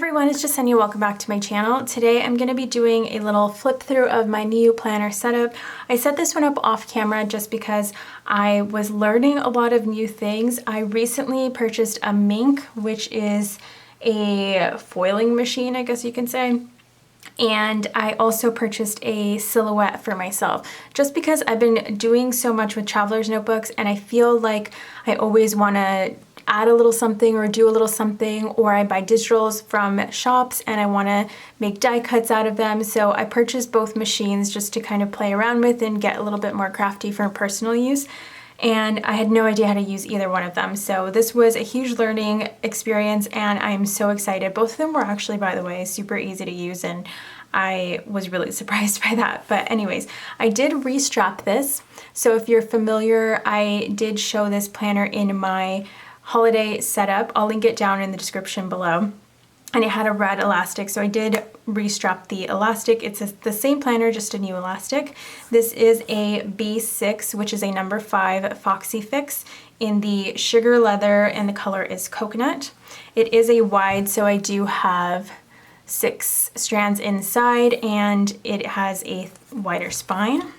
everyone, it's Jesenia. Welcome back to my channel. Today I'm going to be doing a little flip through of my new planner setup. I set this one up off camera just because I was learning a lot of new things. I recently purchased a Minc, which is a foiling machine, I guess you can say. And I also purchased a silhouette for myself just because I've been doing so much with Traveler's notebooks and I feel like I always want to add a little something or do a little something, or I buy digitals from shops and I want to make die cuts out of them. So I purchased both machines just to kind of play around with and get a little bit more crafty for personal use. And I had no idea how to use either one of them. So this was a huge learning experience and I'm so excited. Both of them were actually, by the way, super easy to use and I was really surprised by that. But anyways, I did restrap this. So if you're familiar, I did show this planner in my holiday setup. I'll link it down in the description below. And it had a red elastic, so I did restrap the elastic. It's the same planner, just a new elastic. This is a B6, which is a number 5 Foxy Fix in the sugar leather, and the color is coconut. It is a wide, so I do have 6 strands inside, and it has a wider spine.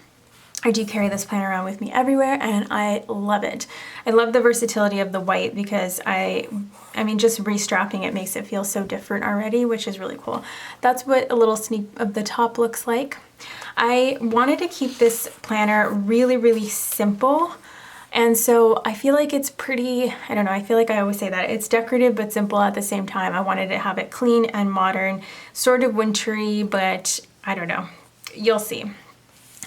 I do carry this planner around with me everywhere and I love it. I love the versatility of the white because I mean, just restrapping it makes it feel so different already, which is really cool. That's what a little sneak of the top looks like. I wanted to keep this planner really, really simple. And so I feel like it's pretty, I don't know, I feel like I always say that. It's decorative but simple at the same time. I wanted to have it clean and modern, sort of wintry, but I don't know. You'll see.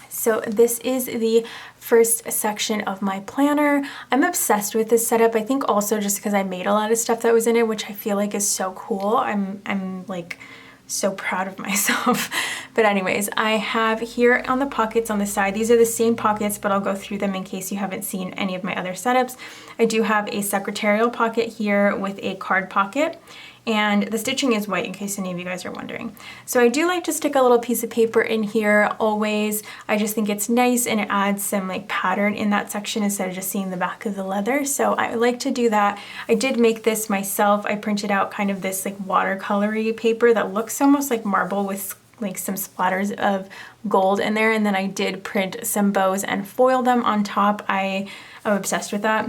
So this is the first section of my planner. I'm obsessed with this setup. I think also just because I made a lot of stuff that was in it, which I feel like is so cool. I'm like so proud of myself. But anyways, I have here on the pockets on the side, these are the same pockets, but I'll go through them in case you haven't seen any of my other setups. I do have a secretarial pocket here with a card pocket. And the stitching is white in case any of you guys are wondering. So I do like to stick a little piece of paper in here always. I just think it's nice and it adds some like pattern in that section instead of just seeing the back of the leather. So I like to do that. I did make this myself. I printed out kind of this like watercolory paper that looks almost like marble with like some splatters of gold in there. And then I did print some bows and foil them on top. I am obsessed with that.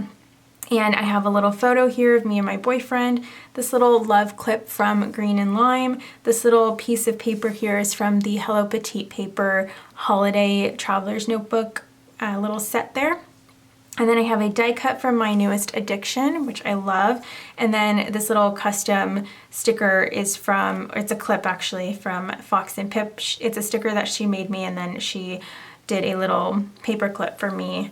And I have a little photo here of me and my boyfriend. This little love clip from Green and Lime. This little piece of paper here is from the Hello Petite paper holiday traveler's notebook little set there. And then I have a die cut from my newest addiction, which I love. And then this little custom sticker is from, it's a clip actually from Fox Pip. It's a sticker that she made me and then she did a little paper clip for me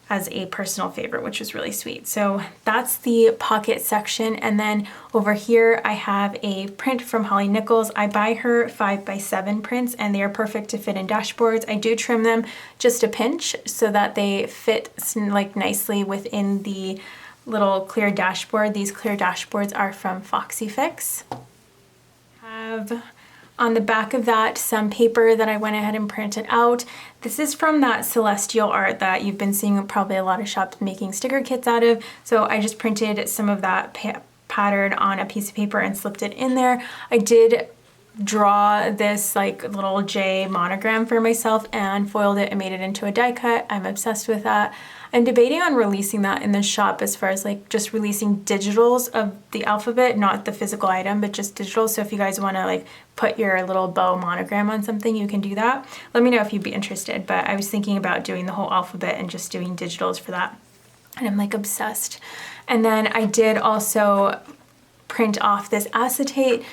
as a personal favorite, which was really sweet. So that's the pocket section. And then over here, I have a print from Nichols. I buy her 5x7 prints and they are perfect to fit in dashboards. I do trim them just a pinch so that they fit like nicely within the little clear dashboard. These clear dashboards are from Foxy Fix. I have on the back of that some paper that I went ahead and printed out. This is from that celestial art that you've been seeing probably a lot of shops making sticker kits out of. So I just printed some of that pattern on a piece of paper and slipped it in there. I did draw this like little J monogram for myself and foiled it and made it into a die cut. I'm obsessed with that. I'm debating on releasing that in the shop as far as like just releasing digitals of the alphabet, not the physical item, but just digital. So if you guys want to like put your little bow monogram on something, you can do that. Let me know if you'd be interested, but I was thinking about doing the whole alphabet and just doing digitals for that. And I'm like obsessed. And then I did also print off this acetate.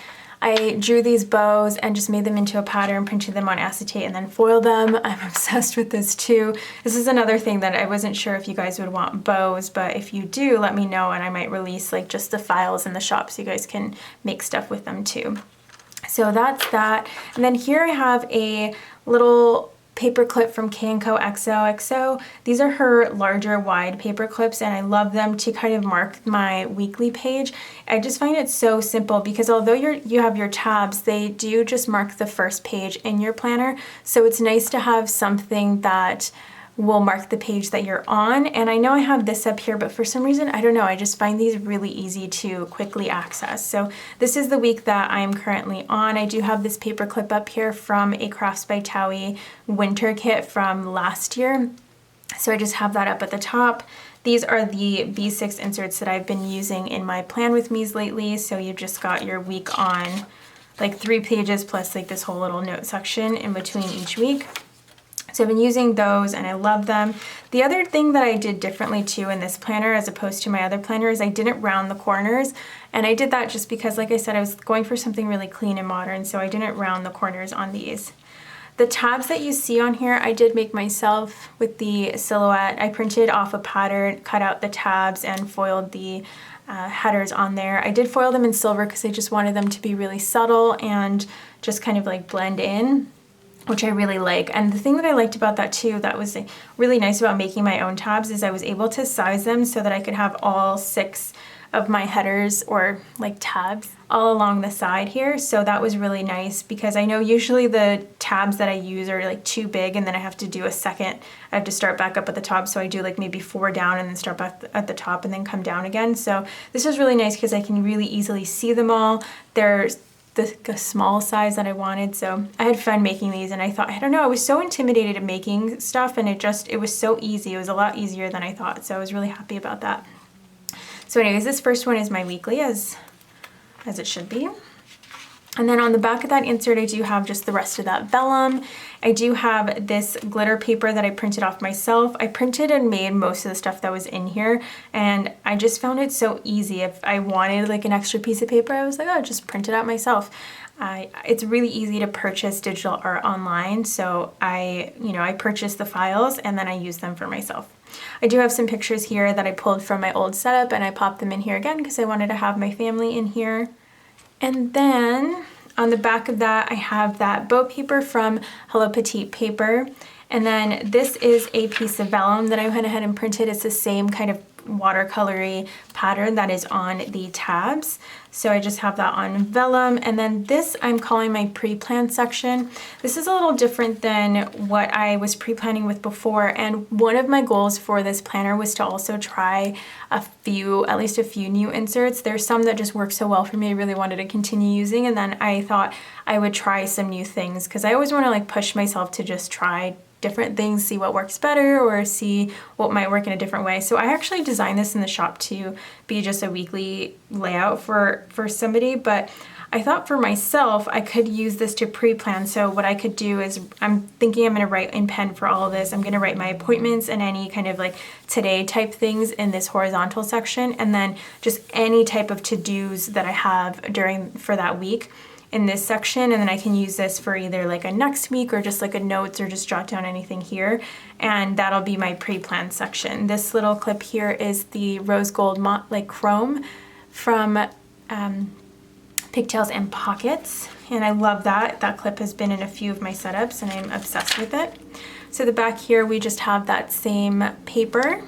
I drew these bows and just made them into a pattern, printed them on acetate and then foiled them. I'm obsessed with this too. This is another thing that I wasn't sure if you guys would want bows, but if you do, let me know and I might release like just the files in the shop so you guys can make stuff with them too. So that's that. And then here I have a little paper clip from Co Xoxo. These are her larger wide paper clips and I love them to kind of mark my weekly page. I just find it so simple because although you have your tabs, they do just mark the first page in your planner. So it's nice to have something that will mark the page that you're on. And I know I have this up here, but for some reason, I don't know, I just find these really easy to quickly access. So this is the week that I'm currently on. I do have this paper clip up here from a Crafts by Towie winter kit from last year. So I just have that up at the top. These are the B6 inserts that I've been using in my Plan With Me's lately. So you've just got your week on, like 3 pages plus like this whole little note section in between each week. So I've been using those and I love them. The other thing that I did differently too in this planner as opposed to my other planner is I didn't round the corners. And I did that just because, like I said, I was going for something really clean and modern, so I didn't round the corners on these. The tabs that you see on here, I did make myself with the silhouette. I printed off a pattern, cut out the tabs, and foiled the headers on there. I did foil them in silver because I just wanted them to be really subtle and just kind of like blend in, which I really like. And the thing that I liked about that too, that was really nice about making my own tabs, is I was able to size them so that I could have all 6 of my headers or like tabs all along the side here. So that was really nice because I know usually the tabs that I use are like too big and then I have to do a second. I have to start back up at the top. So I do like maybe 4 down and then start back at the top and then come down again. So this is really nice because I can really easily see them all. There's the small size that I wanted. So I had fun making these and I thought, I don't know, I was so intimidated of making stuff and it was so easy. It was a lot easier than I thought. So I was really happy about that. So anyways, this first one is my weekly as it should be. And then on the back of that insert, I do have just the rest of that vellum. I do have this glitter paper that I printed off myself. I printed and made most of the stuff that was in here, and I just found it so easy. If I wanted like an extra piece of paper, I was like, oh, just print it out myself. It's really easy to purchase digital art online, so I purchased the files and then I use them for myself. I do have some pictures here that I pulled from my old setup and I popped them in here again because I wanted to have my family in here. And then on the back of that, I have that bow paper from Hello Petite Paper. And then this is a piece of vellum that I went ahead and printed. It's the same kind of watercolory pattern that is on the tabs. So I just have that on vellum. And then this I'm calling my pre-plan section. This is a little different than what I was pre-planning with before. And one of my goals for this planner was to also try at least a few new inserts. There's some that just work so well for me, I really wanted to continue using. And then I thought I would try some new things because I always want to like push myself to just try different things, see what works better or see what might work in a different way. So I actually designed this in the shop to be just a weekly layout for somebody, but I thought for myself I could use this to pre-plan. So what I could do is I'm thinking I'm going to write in pen for all of this. I'm going to write my appointments and any kind of like today type things in this horizontal section, and then just any type of to-dos that I have for that week in this section, and then I can use this for either like a next week or just like a notes or just jot down anything here, and that'll be my pre-planned section. This little clip here is the rose gold like chrome from Pigtails and Pockets, and I love that. That clip has been in a few of my setups and I'm obsessed with it. So the back here we just have that same paper.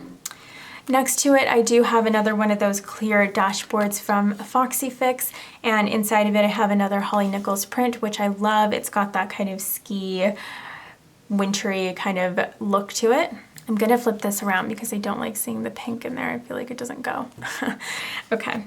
Next to it, I do have another one of those clear dashboards from Foxy Fix, and inside of it I have another Holly Nichols print, which I love. It's got that kind of ski, wintry kind of look to it. I'm gonna flip this around because I don't like seeing the pink in there. I feel like it doesn't go. Okay.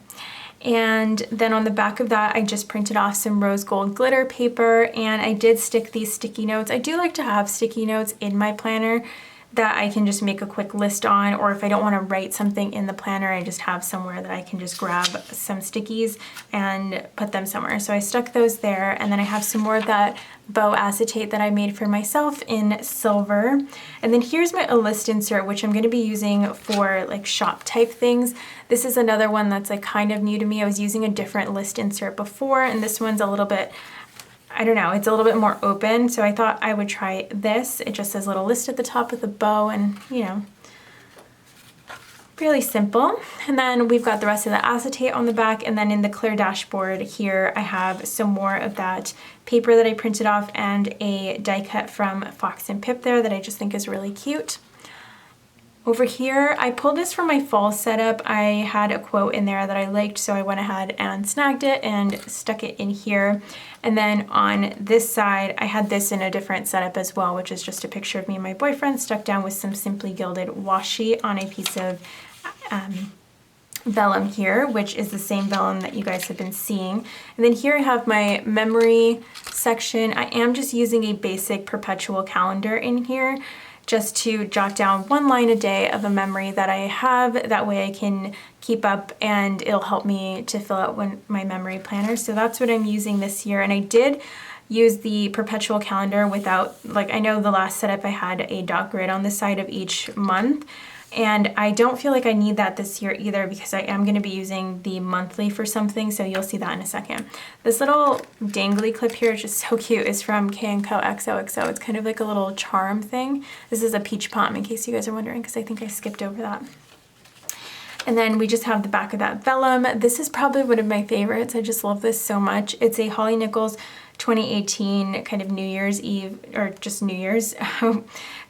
And then on the back of that, I just printed off some rose gold glitter paper, and I did stick these sticky notes. I do like to have sticky notes in my planner that I can just make a quick list on, or if I don't want to write something in the planner, I just have somewhere that I can just grab some stickies and put them somewhere. So I stuck those there, and then I have some more of that bow acetate that I made for myself in silver. And then here's a list insert, which I'm going to be using for like shop type things. This is another one that's like kind of new to me. I was using a different list insert before, and this one's a little bit, I don't know, it's a little bit more open, so I thought I would try this. It just says little list at the top with a bow and, you know, really simple. And then we've got the rest of the acetate on the back, and then in the clear dashboard here I have some more of that paper that I printed off and a die cut from Fox and Pip there that I just think is really cute. Over here, I pulled this from my fall setup. I had a quote in there that I liked, so I went ahead and snagged it and stuck it in here. And then on this side, I had this in a different setup as well, which is just a picture of me and my boyfriend stuck down with some Simply Gilded washi on a piece of vellum here, which is the same vellum that you guys have been seeing. And then here I have my memory section. I am just using a basic perpetual calendar in here, just to jot down one line a day of a memory that I have. That way I can keep up and it'll help me to fill out my memory planner. So that's what I'm using this year. And I did use the perpetual calendar without, like, I know the last setup I had a dot grid on the side of each month. And I don't feel like I need that this year either, because I am going to be using the monthly for something, so you'll see that in a second. This little dangly clip here is just so cute. It's from Co Xoxo. It's kind of like a little charm thing. This is a peach pom, in case you guys are wondering, because I think I skipped over that. And then we just have the back of that vellum. This is probably one of my favorites. I just love this so much. It's a Holly Nichols 2018 kind of New Year's Eve, or just New Year's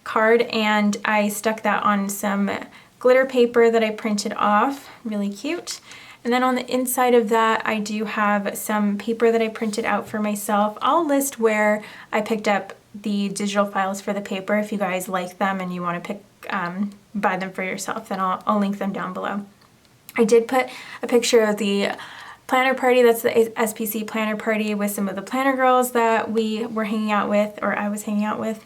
card, and I stuck that on some glitter paper that I printed off. Really cute. And then on the inside of that, I do have some paper that I printed out for myself. I'll list where I picked up the digital files for the paper. If you guys like them and you want to buy them for yourself, then I'll link them down below. I did put a picture of the planner party. That's the SPC planner party with some of the planner girls that we were hanging out with, or I was hanging out with.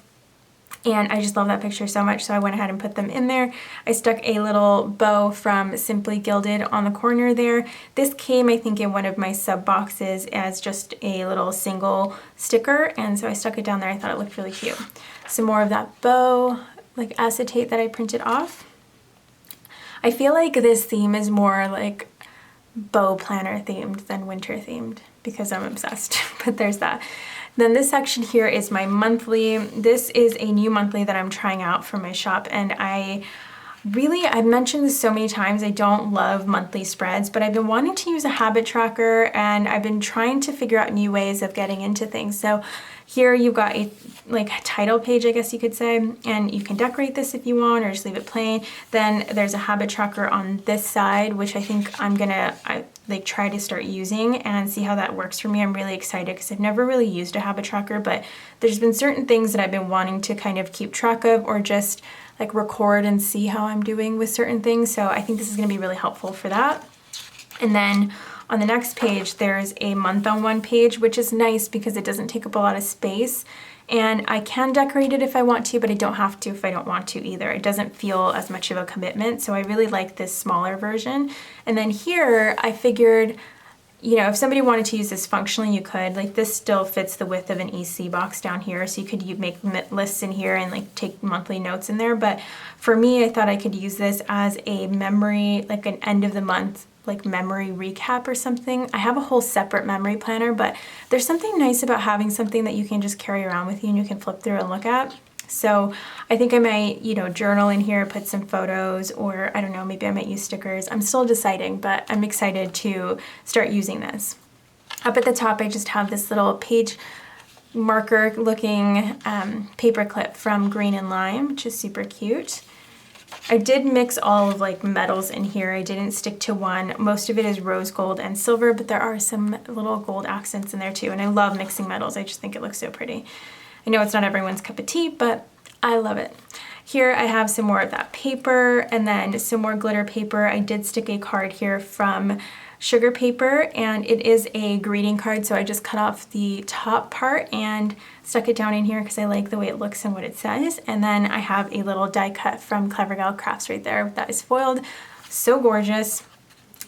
And I just love that picture so much, so I went ahead and put them in there. I stuck a little bow from Simply Gilded on the corner there. This came, I think, in one of my sub boxes as just a little single sticker, and so I stuck it down there. I thought it looked really cute. Some more of that bow, like acetate that I printed off. I feel like this theme is more like bow planner themed than winter themed, because I'm obsessed, but there's that. Then this section here is my monthly. This is a new monthly that I'm trying out for my shop, and I've mentioned this so many times, I don't love monthly spreads, but I've been wanting to use a habit tracker, and I've been trying to figure out new ways of getting into things. So here you've got a title page, I guess you could say, and you can decorate this if you want, or just leave it plain. Then there's a habit tracker on this side, which I think I'm gonna try to start using and see how that works for me. I'm really excited because I've never really used a habit tracker, but there's been certain things that I've been wanting to kind of keep track of, or just like record and see how I'm doing with certain things. So I think this is gonna be really helpful for that. And then on the next page, there's a month-on-one page, which is nice because it doesn't take up a lot of space. And I can decorate it if I want to, but I don't have to if I don't want to either. It doesn't feel as much of a commitment, so I really like this smaller version. And then here, I figured, you know, if somebody wanted to use this functionally, you could. Like, this still fits the width of an EC box down here, so you could make lists in here and like take monthly notes in there. But for me, I thought I could use this as a memory, like an end of the month like memory recap or something. I have a whole separate memory planner, but there's something nice about having something that you can just carry around with you and you can flip through and look at. So I think I might, you know, journal in here, put some photos, or I don't know, maybe I might use stickers. I'm still deciding, but I'm excited to start using this. Up at the top, I just have this little page marker looking paperclip from Green and Lime, which is super cute. I did mix all of like metals in here. I didn't stick to one. Most of it is rose gold and silver, but there are some little gold accents in there too. And I love mixing metals. I just think it looks so pretty. I know it's not everyone's cup of tea, but I love it. Here I have some more of that paper and then some more glitter paper. I did stick a card here from Sugar Paper, and it is a greeting card, so I just cut off the top part and stuck it down in here because I like the way it looks and what it says. And then I have a little die cut from Clever Gal Crafts right there that is foiled. So gorgeous.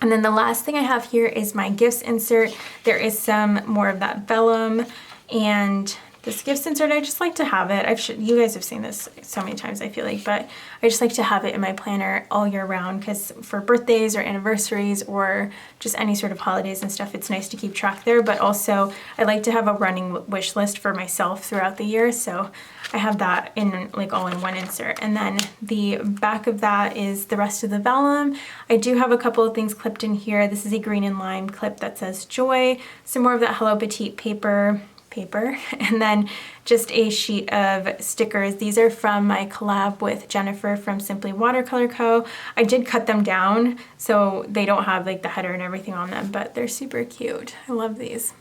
And then the last thing I have here is my gifts insert. There is some more of that vellum, and this gifts insert, I just like to have it. You guys have seen this so many times, I feel like, but I just like to have it in my planner all year round, because for birthdays or anniversaries or just any sort of holidays and stuff, it's nice to keep track there. But also I like to have a running wish list for myself throughout the year, so I have that in like all in one insert. And then the back of that is the rest of the vellum. I do have a couple of things clipped in here. This is a Green and Lime clip that says joy, some more of that Hello Petite paper paper, and then just a sheet of stickers. These are from my collab with Jennifer from Simply Watercolor Co. I did cut them down so they don't have like the header and everything on them, but they're super cute. I love these.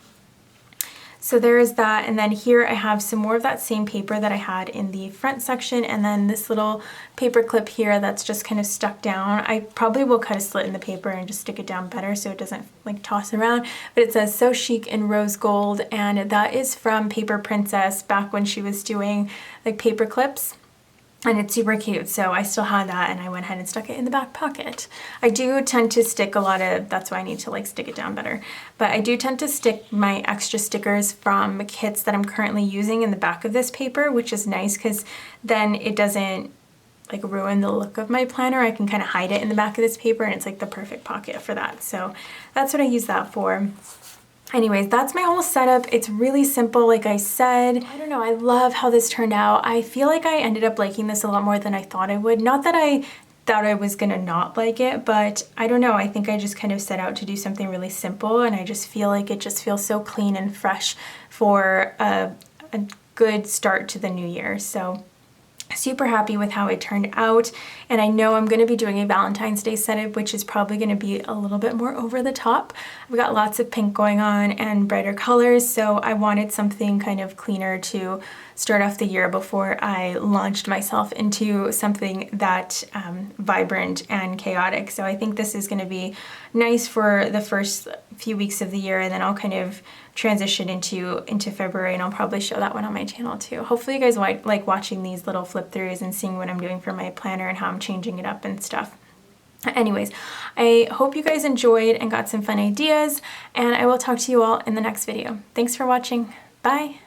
So there is that, and then here I have some more of that same paper that I had in the front section, and then this little paper clip here that's just kind of stuck down. I probably will cut a slit in the paper and just stick it down better so it doesn't like toss around, but it says So Chic in Rose Gold, and that is from Paper Princess back when she was doing like paper clips. And it's super cute, so I still had that and I went ahead and stuck it in the back pocket. I do tend to stick a lot of, that's why I need to like stick it down better, but I do tend to stick my extra stickers from kits that I'm currently using in the back of this paper, which is nice because then it doesn't like ruin the look of my planner. I can kind of hide it in the back of this paper and it's like the perfect pocket for that. So that's what I use that for. Anyways, that's my whole setup. It's really simple, like I said. I don't know, I love how this turned out. I feel like I ended up liking this a lot more than I thought I would. Not that I thought I was gonna not like it, but I don't know, I think I just kind of set out to do something really simple, and I just feel like it just feels so clean and fresh for a good start to the new year. So super happy with how it turned out, and I know I'm going to be doing a Valentine's Day setup, which is probably going to be a little bit more over the top. I've got lots of pink going on and brighter colors, so I wanted something kind of cleaner to start off the year before I launched myself into something that vibrant and chaotic. So I think this is going to be nice for the first few weeks of the year, and then I'll kind of transition into February, and I'll probably show that one on my channel too. Hopefully you guys like watching these little flip throughs and seeing what I'm doing for my planner and how I'm changing it up and stuff. Anyways, I hope you guys enjoyed and got some fun ideas, and I will talk to you all in the next video. Thanks for watching. Bye!